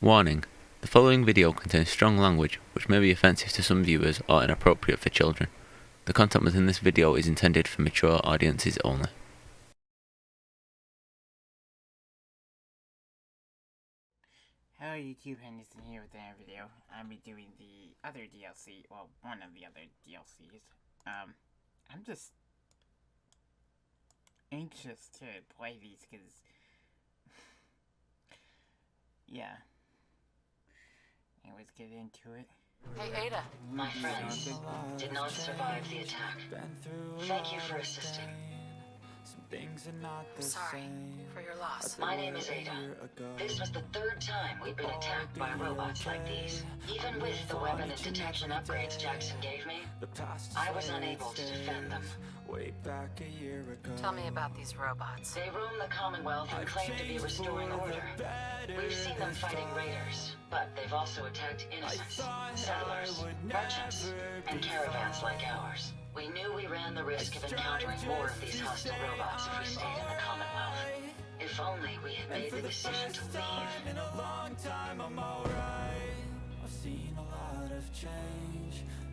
Warning: the following video contains strong language which may be offensive to some viewers or inappropriate for children. The content within this video is intended for mature audiences only. Hello YouTube, Henderson here with another video. I'll be doing the other DLC, well, one of the other DLCs. I'm just anxious to play these, because, yeah. Anyways, get into it. Hey, Ada. My friends did not survive the attack. Thank you for assisting. I'm sorry for your loss. My name is Ada. This was the third time we've been attacked by robots like these. Even with the weapon and detection upgrades Jackson gave me, I was unable to defend them. Tell me about these robots. They roam the Commonwealth and claim to be restoring order. We've seen them fighting raiders, but they've also attacked innocents, settlers, merchants, and caravans like ours. We knew we ran the risk of encountering more of these hostile robots if we stayed in the Commonwealth. If only we had made the decision to leave.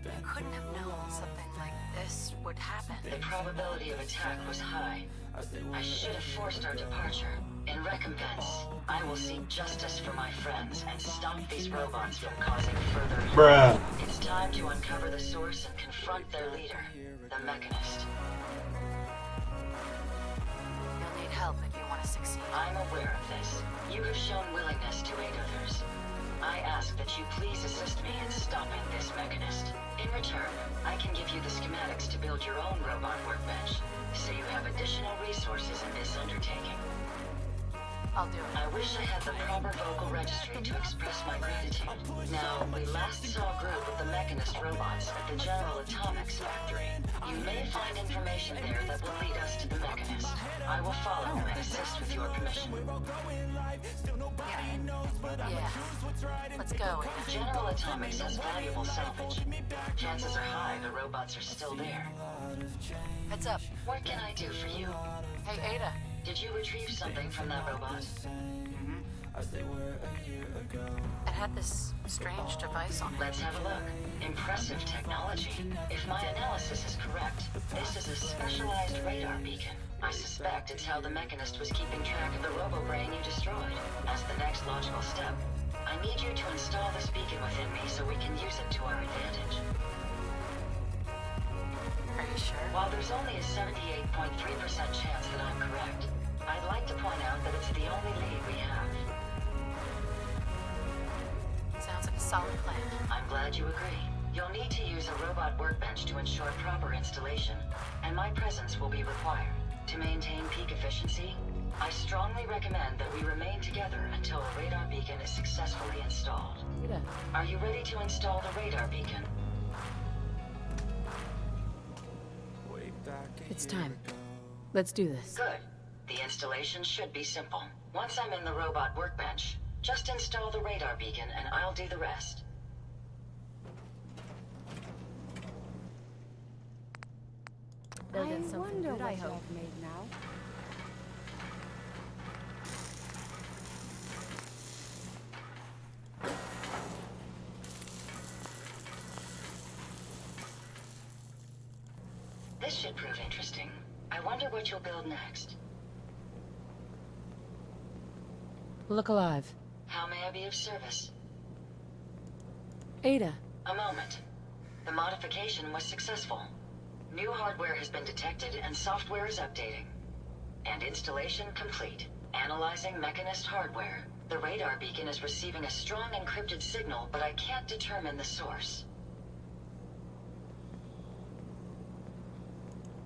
You couldn't have known something like this would happen. The probability of attack was high. I should have forced our departure. In recompense, I will seek justice for my friends and stop these robots from causing further harm. It's time to uncover the source and confront their leader, the Mechanist. You'll need help if you want to succeed. I'm aware of this. You have shown willingness to aid others. I ask that you please assist me in stopping this Mechanist. In return, I can give you the schematics to build your own robot workbench, so you have additional resources in this undertaking. I'll do it. I wish I had the proper vocal registry to express my gratitude. Now, we last saw a group of the Mechanist robots at the General Atomics factory. You may find information there that will lead us to the Mechanist. I will follow and assist with your permission. Yeah. Let's go, Ada. General Atomics has valuable salvage. Chances are high the robots are still there. Heads up. What can I do for you? Hey, Ada. Did you retrieve something from that robot? It had this strange device on it. Let's have a look. Impressive technology. If my analysis is correct, this is a specialized radar beacon. I suspect it's how the Mechanist was keeping track of the robo-brain you destroyed. As the next logical step, I need you to install this beacon within me so we can use it to our advantage. Are you sure? While there's only a 78.3% chance that I'm correct, I'd like to point out that it's the only lead we have. Sounds like a solid plan. I'm glad you agree. You'll need to use a robot workbench to ensure proper installation, and my presence will be required. To maintain peak efficiency, I strongly recommend that we remain together until a radar beacon is successfully installed. Ada. Are you ready to install the radar beacon? It's time. Let's do this. Good. The installation should be simple. Once I'm in the robot workbench, just install the radar beacon and I'll do the rest. They'll get something good, I hope. Made now. This should prove interesting. I wonder what you'll build next. Look alive. How may I be of service? Ada. A moment. The modification was successful. New hardware has been detected and software is updating. And installation complete. Analyzing Mechanist hardware. The radar beacon is receiving a strong encrypted signal, but I can't determine the source.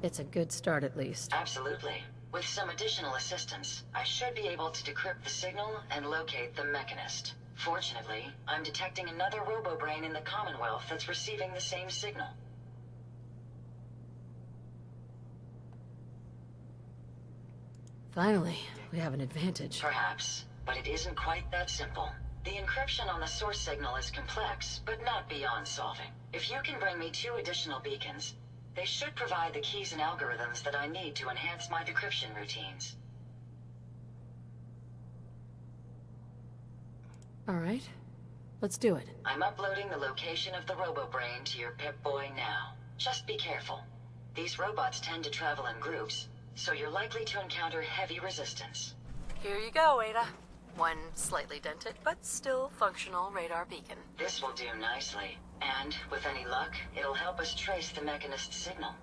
It's a good start, at least. Absolutely. With some additional assistance, I should be able to decrypt the signal and locate the Mechanist. Fortunately, I'm detecting another robo-brain in the Commonwealth that's receiving the same signal. Finally, we have an advantage. Perhaps, but it isn't quite that simple. The encryption on the source signal is complex, but not beyond solving. If you can bring me 2 additional beacons, they should provide the keys and algorithms that I need to enhance my decryption routines. Alright. Let's do it. I'm uploading the location of the RoboBrain to your Pip-Boy now. Just be careful. These robots tend to travel in groups, so you're likely to encounter heavy resistance. Here you go, Ada. One slightly dented, but still functional radar beacon. This will do nicely, and with any luck, it'll help us trace the Mechanist's signal.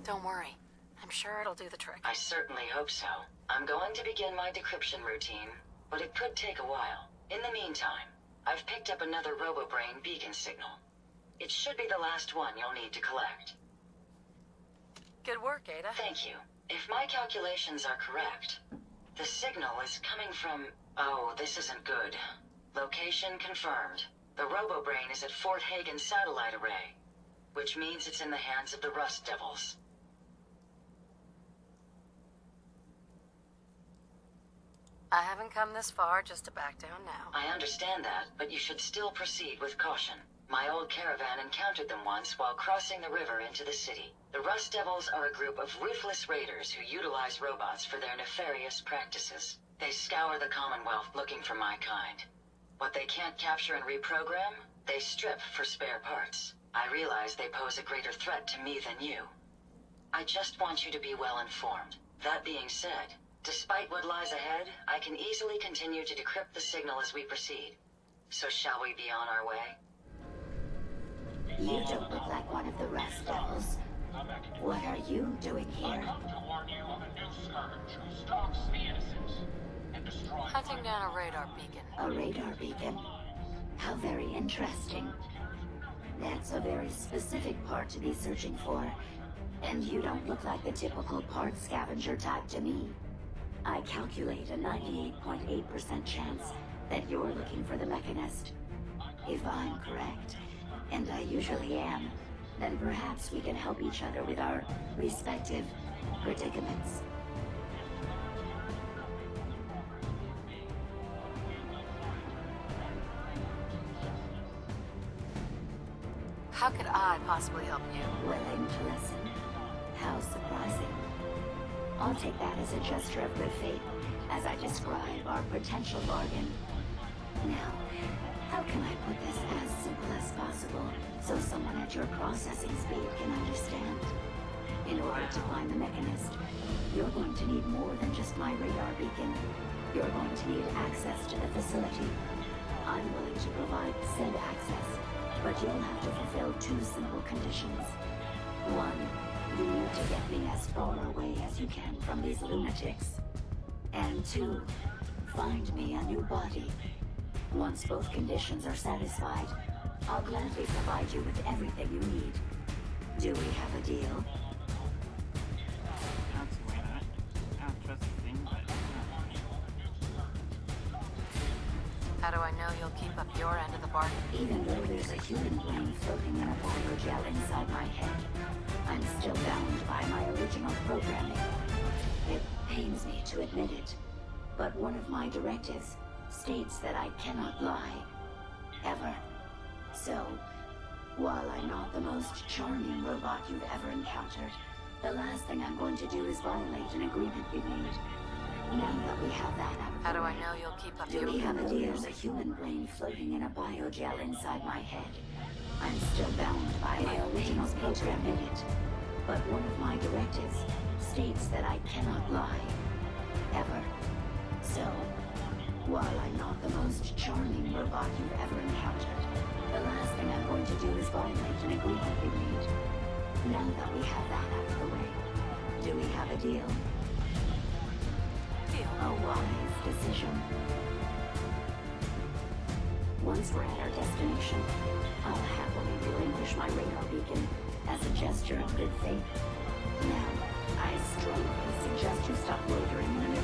Don't worry. I'm sure it'll do the trick. I certainly hope so. I'm going to begin my decryption routine, but it could take a while. In the meantime, I've picked up another RoboBrain beacon signal. It should be the last one you'll need to collect. Good work, Ada. Thank you. If my calculations are correct, the signal is coming from... Oh, this isn't good. Location confirmed. The RoboBrain is at Fort Hagen Satellite Array, which means it's in the hands of the Rust Devils. I haven't come this far just to back down now. I understand that, but you should still proceed with caution. My old caravan encountered them once while crossing the river into the city. The Rust Devils are a group of ruthless raiders who utilize robots for their nefarious practices. They scour the Commonwealth looking for my kind. What they can't capture and reprogram, they strip for spare parts. I realize they pose a greater threat to me than you. I just want you to be well informed. That being said, despite what lies ahead, I can easily continue to decrypt the signal as we proceed. So shall we be on our way? You don't look like one of the Rust Devils. What are you doing here? Hunting down a radar beacon. A radar beacon? How very interesting. That's a very specific part to be searching for. And you don't look like the typical part scavenger type to me. I calculate a 98.8% chance that you're looking for the Mechanist. If I'm correct, and I usually am, then perhaps we can help each other with our respective predicaments. How could I possibly help you? Willing to listen? How surprising. I'll take that as a gesture of good faith as I describe our potential bargain. Now, how can I put this as simple as possible so someone at your processing speed can understand? In order to find the Mechanist, you're going to need more than just my radar beacon. You're going to need access to the facility. I'm willing to provide said access, but you'll have to fulfill two simple conditions. One, you need to get me as far away as you can from these lunatics. And two, find me a new body. Once both conditions are satisfied, I'll gladly provide you with everything you need. Do we have a deal? That's weird. I don't trust the thing, but... How do I know you'll keep up your end of the bargain? Even though there's a human brain floating in a biogel inside my head, I'm still bound by my original programming. It pains me to admit it, but one of my directives states that I cannot lie. Ever. So, while I'm not the most charming robot you've ever encountered, the last thing I'm going to do is violate an agreement we made. Now that we have that out of How the do I way, know you'll keep up do your... we have a deal? There's a human brain floating in a biogel inside my head. I'm still bound by my original programming it. But one of my directives states that I cannot lie. Ever. So, while I'm not the most charming robot you've ever encountered, the last thing I'm going to do is violate an agreement we made. Now that we have that out of the way, do we have a deal? Deal. A wise decision. Once we're at our destination, I'll happily relinquish my radar beacon as a gesture of good faith. Now, I strongly suggest you stop loitering in the